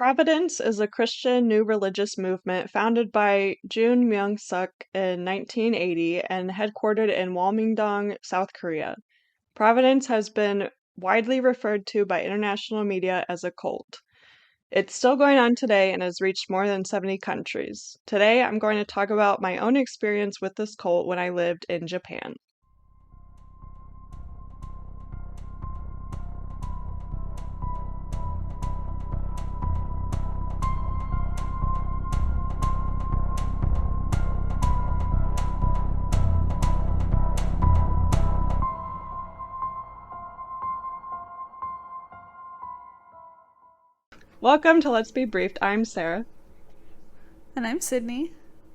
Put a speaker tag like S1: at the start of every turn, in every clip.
S1: Providence is a Christian new religious movement founded by Jung Myung-seok in 1980 and headquartered in Wol Myeong-dong, South Korea. Providence has been widely referred to by international media as a cult. It's still going on today and has reached more than 70 countries. Today, I'm going to talk about my own experience with this cult when I lived in Japan. Welcome to Let's Be Briefed. I'm Sarah.
S2: And I'm Sydney.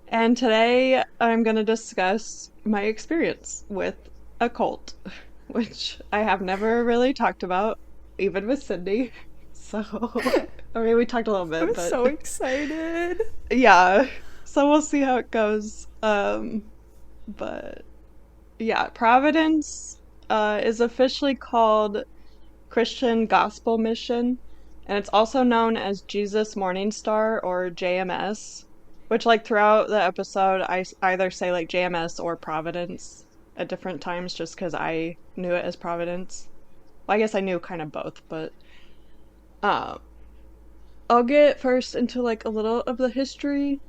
S1: And today I'm going to discuss my experience with a cult, which I have never really talked about, even with Sydney. So, I mean, we talked a little bit,
S2: I'm
S1: but
S2: so excited.
S1: yeah. So we'll see how it goes. But yeah, Providence is officially called Christian Gospel Mission, and it's also known as Jesus Morning Star or JMS, which like throughout the episode either say like JMS or Providence at different times just because I knew it as Providence. Well, I guess I knew kind of both, but uh, I'll get first into like a little of the history,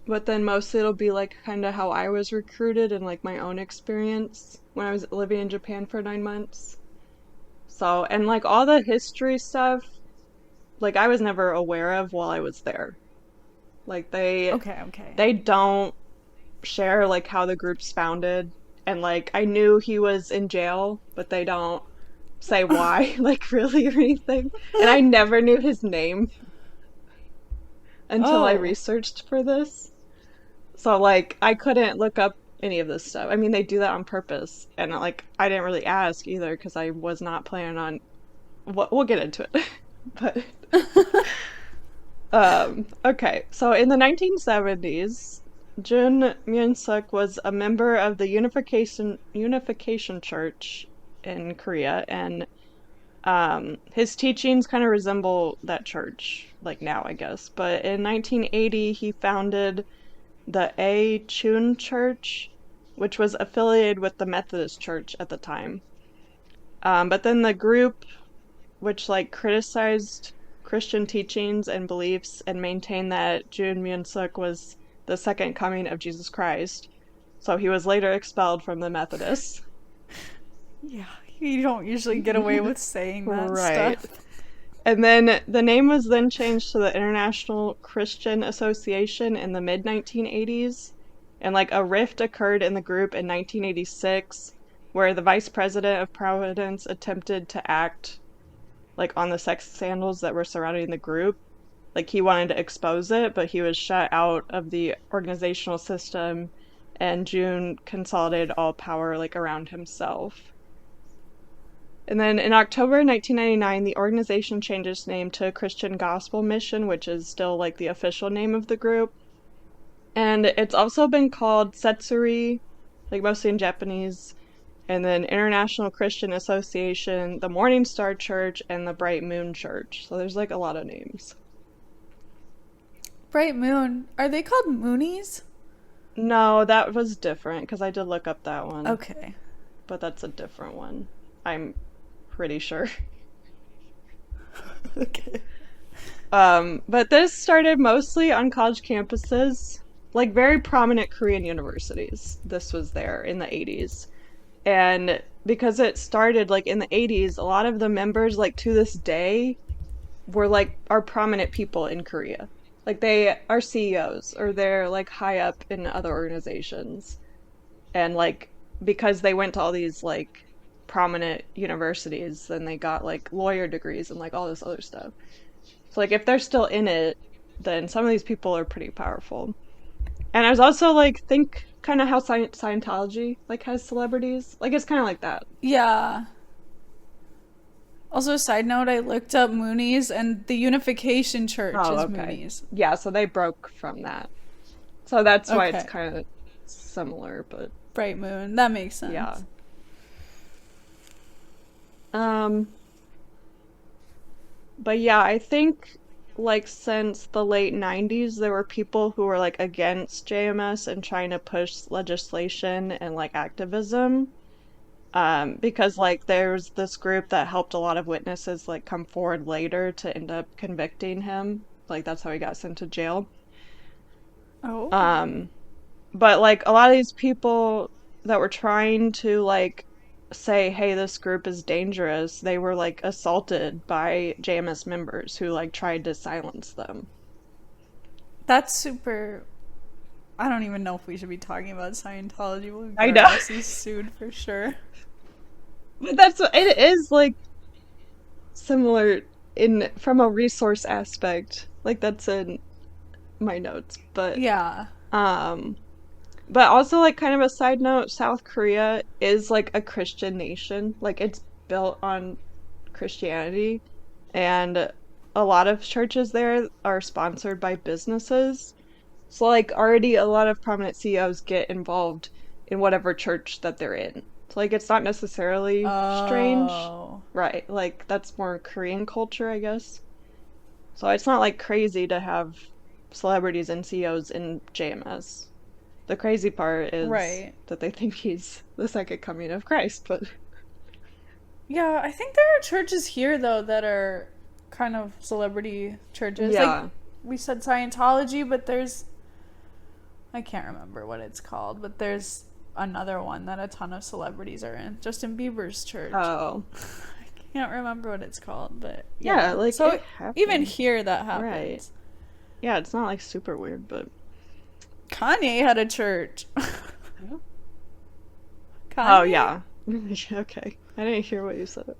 S1: but then mostly it'll be like kind of how I was recruited and like my own experience when I was living in Japan for 9 months. So, and like all the history stuff, like I was never aware of while I was there. Like
S2: Okay.
S1: they don't share like how the group's founded, and like I knew he was in jail, but they don't say why like really or anything. And I never knew his name until I
S2: Oh.
S1: researched for this. So like I couldn't look up any of this stuff. I mean, they do that on purpose, and like I didn't really ask either because I was not planning on. We'll get into it, but okay. So in the 1970s, Jung Myung-seok was a member of the Unification Church in Korea, and his teachings kind of resemble that church, like now, I guess. But in 1980, he founded the A Chun Church, which was affiliated with the Methodist Church at the time. But then the group, which like criticized Christian teachings and beliefs and maintained that Jun Myung-suk was the second coming of Jesus Christ. So he was later expelled from the Methodists.
S2: Yeah, you don't usually get away with saying that
S1: Right.
S2: stuff.
S1: And then the name was then changed to the International Christian Association in the mid 1980s. And like a rift occurred in the group in 1986 where the vice president of Providence attempted to act like on the sex scandals that were surrounding the group. Like he wanted to expose it, but he was shut out of the organizational system, and June consolidated all power like around himself. And then in October 1999, the organization changed its name to Christian Gospel Mission, which is still like the official name of the group. And it's also been called Setsuri, like mostly in Japanese, and then International Christian Association, the Morning Star Church, and the Bright Moon Church. So there's like a lot of names.
S2: Bright Moon. Are they called Moonies?
S1: No, that was different because I did look up that one,
S2: Okay.
S1: but that's a different one. I'm pretty sure.
S2: Okay.
S1: But this started mostly on college campuses, like very prominent Korean universities. This was there in the 80s. And because it started like in the 80s, a lot of the members like to this day were like are prominent people in Korea. Like they are CEOs or they're like high up in other organizations. And like because they went to all these like prominent universities, then they got like lawyer degrees and like all this other stuff. So like if they're still in it, then some of these people are pretty powerful. And I was also like think kind of how Scientology like has celebrities. Like it's kind of like that.
S2: Yeah. Also, side note, I looked up Moonies and the Unification Church
S1: Oh,
S2: is
S1: okay.
S2: Moonies.
S1: Yeah, so they broke from that. So that's why it's
S2: Okay.
S1: kind of similar, but
S2: Bright Moon. That makes
S1: yeah.
S2: sense.
S1: Um, but yeah, I think like since the late 90s, there were people who were like against JMS and trying to push legislation and like activism. Because like there's this group that helped a lot of witnesses like come forward later to end up convicting him. Like that's how he got sent to jail.
S2: Oh.
S1: Um, but like a lot of these people that were trying to like say, hey, this group is dangerous, they were like assaulted by JMS members who like tried to silence them.
S2: That's super. I don't even know if we should be talking about Scientology. We'll
S1: I
S2: get our
S1: know.
S2: asses sued for sure.
S1: But it is like similar in from a resource aspect. Like that's in my notes,
S2: Yeah.
S1: um but also like kind of a side note, South Korea is like a Christian nation. Like it's built on Christianity and a lot of churches there are sponsored by businesses. So like already a lot of prominent CEOs get involved in whatever church that they're in. So like it's not necessarily strange.
S2: Oh.
S1: Right. Like that's more Korean culture, I guess. So it's not like crazy to have celebrities and CEOs in JMS. The crazy part is
S2: Right.
S1: that they think he's the second coming of Christ, but
S2: Yeah, I think there are churches here though that are kind of celebrity churches. Like
S1: yeah.
S2: we said Scientology, but there's I can't remember what it's called, but there's another one that a ton of celebrities are in. Justin Bieber's church.
S1: Oh.
S2: I can't remember what it's called, but
S1: Yeah,
S2: yeah.
S1: like
S2: So
S1: it
S2: even
S1: happens.
S2: here that
S1: Right.
S2: happens.
S1: Yeah, it's not like super weird, but
S2: Kanye had a church.
S1: oh
S2: Kanye?
S1: yeah. Okay. I didn't hear what you said.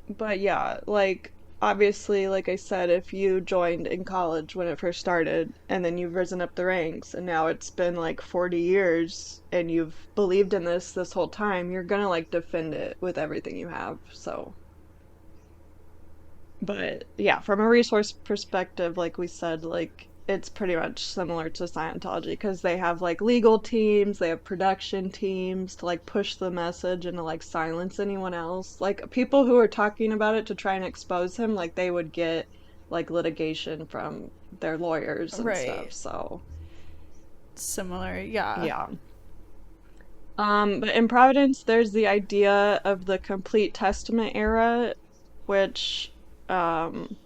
S1: But yeah, like obviously, like I said, if you joined in college when it first started and then you've risen up the ranks and now it's been like 40 years and you've believed in this whole time, you're gonna like defend it with everything you have. So, but yeah, from a resource perspective, like we said, like it's pretty much similar to Scientology because they have like legal teams, they have production teams to like push the message and to like silence anyone else. Like people who are talking about it to try and expose him, like they would get like litigation from their lawyers and stuff.
S2: Right.
S1: So,
S2: Similar, yeah.
S1: yeah. But in Providence, there's the idea of the complete testament era, which um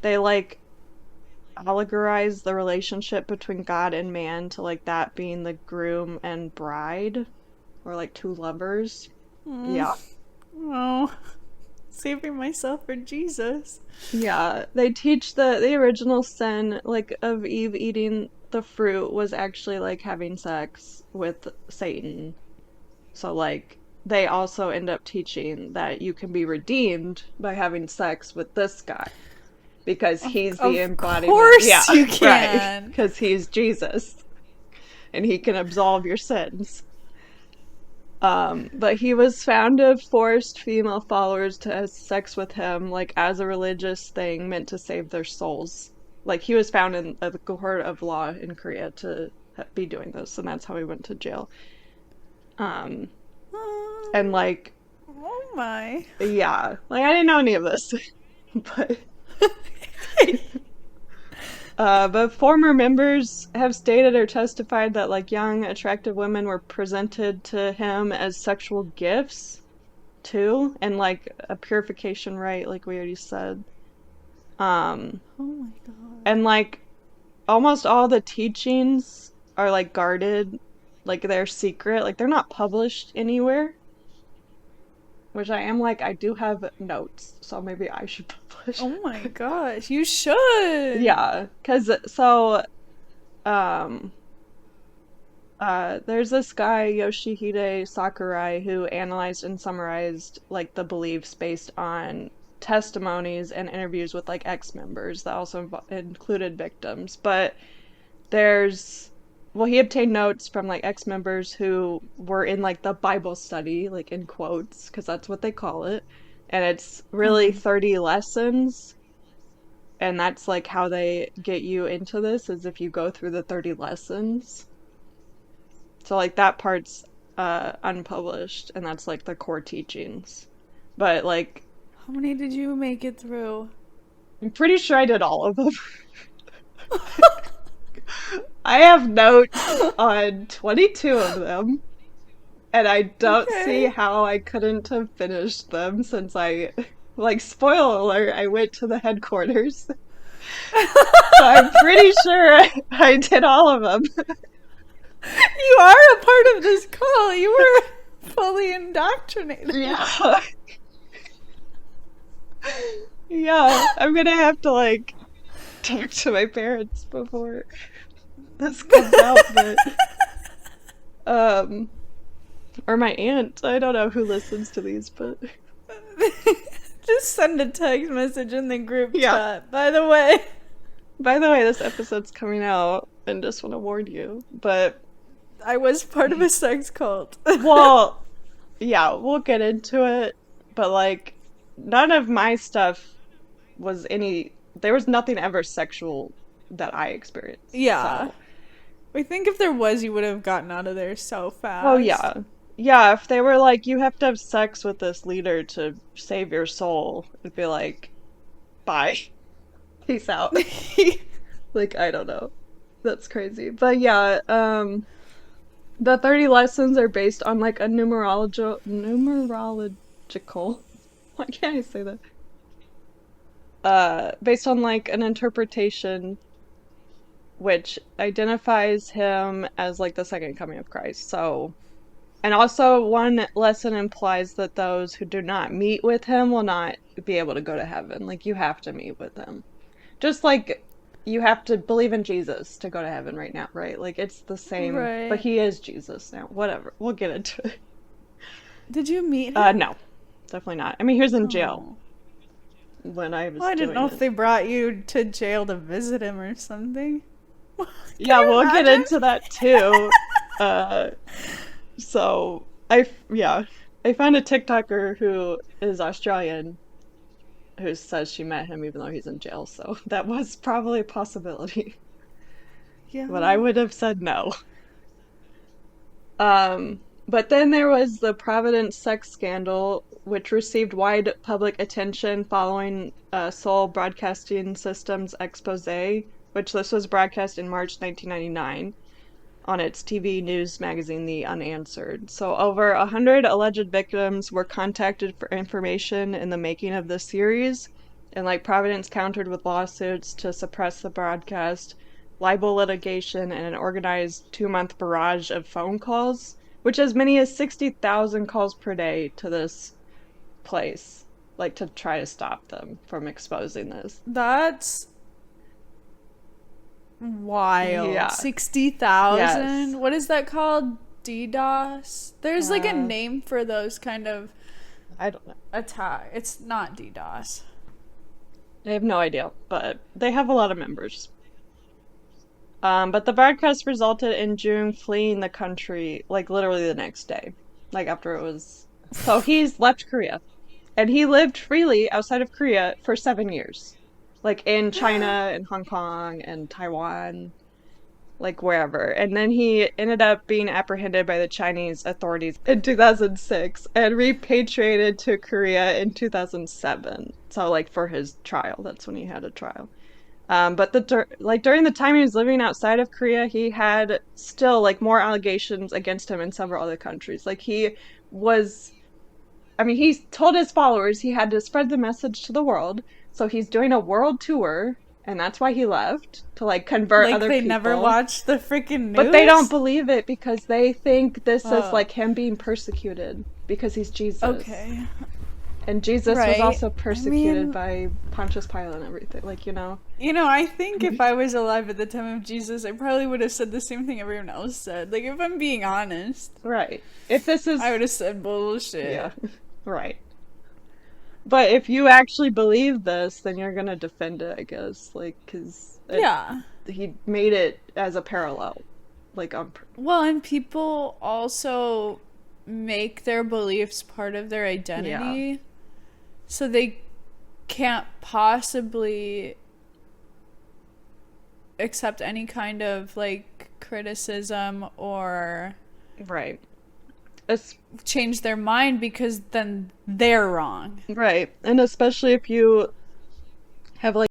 S1: they like allegorize the relationship between God and man to like that being the groom and bride or like two lovers.
S2: Mm.
S1: Yeah.
S2: Oh, saving myself for Jesus.
S1: Yeah. They teach the original sin like of Eve eating the fruit was actually like having sex with Satan. So like they also end up teaching that you can be redeemed by having sex with this guy because he's the
S2: Of
S1: embodiment. Yeah,
S2: course you
S1: right.
S2: can.
S1: Because he's Jesus and he can absolve your sins. But he was found to have forced female followers to have sex with him, like as a religious thing meant to save their souls. Like he was found in a court of law in Korea to be doing this, and that's how he went to jail. Um, and like,
S2: Oh my.
S1: yeah, like I didn't know any of this, but but former members have stated or testified that like young, attractive women were presented to him as sexual gifts too, and like a purification rite, like we already said. Um,
S2: Oh my god.
S1: and like almost all the teachings are like guarded, like they're secret, like they're not published anywhere. Which I am like, I do have notes, so maybe I should publish.
S2: Oh my gosh. You should.
S1: Yeah, because so um there's this guy, Yoshihide Sakurai, who analyzed and summarized like the beliefs based on testimonies and interviews with like ex-members that also included victims. But there's, well, he obtained notes from like ex-members who were in like the Bible study, like in quotes, because that's what they call it. And it's really 30 lessons. And that's like how they get you into this, is if you go through the 30 lessons. So like that part's unpublished, and that's like the core teachings. But like
S2: How many did you make it through?
S1: I'm pretty sure I did all of them. I have notes on 22 of them, and I don't see
S2: Okay.
S1: how I couldn't have finished them since like, spoiler alert, I went to the headquarters. So I'm pretty sure I did all of them.
S2: You are a part of this call. You were fully indoctrinated.
S1: Yeah. Yeah, I'm gonna have to like talk to my parents before this comes out, but um or my aunt. I don't know who listens to these, but
S2: Just send a text message in the group
S1: yeah.
S2: chat. By the way,
S1: By the way, this episode's coming out and just want to warn you. But
S2: I was part of a sex cult.
S1: well, yeah, we'll get into it, but like none of my stuff was there was nothing ever sexual that I experienced.
S2: Yeah.
S1: So,
S2: I think if there was, you would have gotten out of there so
S1: oh
S2: fast.
S1: yeah. Yeah, if they were like you have to have sex with this leader to save your soul, it'd be like bye. Peace out. Like I don't know. That's crazy. But yeah, the 30 lessons are based on like a numerological. Why can't I say that? Based on like an interpretation which identifies him as like the second coming of Christ. So, and also one lesson implies that those who do not meet with him will not be able to go to heaven. Like you have to meet with him. Just like you have to believe in Jesus to go to heaven right now, right? Like it's the same, but
S2: Right.
S1: he is Jesus now. Whatever. We'll get into it.
S2: Did you meet him?
S1: No, definitely not. I mean, he was in jail
S2: Oh.
S1: when I
S2: Well,
S1: was
S2: I didn't
S1: doing
S2: know if
S1: it.
S2: they brought you to jail to visit him or something. Can
S1: Yeah,
S2: you
S1: we'll get
S2: imagine?
S1: into that too. Uh, yeah, I found a TikToker who is Australian who says she met him even though he's in jail, so that was probably a possibility.
S2: Yeah.
S1: But I would have said no. But then there was the Providence sex scandal, which received wide public attention following Seoul Broadcasting System's expose, which this was broadcast in March 1999 on its TV news magazine, The Unanswered. So over 100 alleged victims were contacted for information in the making of this series, and like Providence countered with lawsuits to suppress the broadcast, libel litigation, and an organized 2-month barrage of phone calls, which as many as 60,000 calls per day to this place, like to try to stop them from exposing this.
S2: That's wild.
S1: Yeah.
S2: 60,000?
S1: Yes.
S2: What is that called? DDoS? There's like a
S1: Uh,
S2: name for those kind of
S1: I don't know.
S2: attack. It's not DDoS.
S1: I have no idea, but they have a lot of members. But the broadcast resulted in Jung fleeing the country, like literally the next day, like after it was. So he's left Korea, and he lived freely outside of Korea for 7 years, like in China and Hong Kong and Taiwan, like wherever. And then he ended up being apprehended by the Chinese authorities in 2006 and repatriated to Korea in 2007. So like for his trial, that's when he had a trial. But like during the time he was living outside of Korea, he had still like more allegations against him in several other countries. Like was, I mean, he told his followers he had to spread the message to the world. So he's doing a world tour, and that's why he left to like convert
S2: Like
S1: other
S2: they never
S1: people.
S2: watched the freaking
S1: But they don't
S2: news?
S1: believe it because they think this is
S2: Oh.
S1: like him being persecuted because he's Jesus.
S2: Okay.
S1: And Jesus was
S2: Right.
S1: also
S2: I
S1: persecuted
S2: mean,
S1: by Pontius Pilate and everything. Like, you know.
S2: I think if I was alive at the time of Jesus, I probably would have said the same thing everyone else said. Like, if I'm being honest,
S1: Right. If this is,
S2: I would have said bullshit.
S1: yeah, right. But if you actually believe this, then you're gonna defend it, I guess. Like, because
S2: Yeah.
S1: he made it as a parallel. Like,
S2: Well, and people also make their beliefs part of their
S1: yeah.
S2: identity. So they can't possibly accept any kind of like criticism or
S1: Right. Es-
S2: change their mind because then they're wrong.
S1: right. And especially if you have like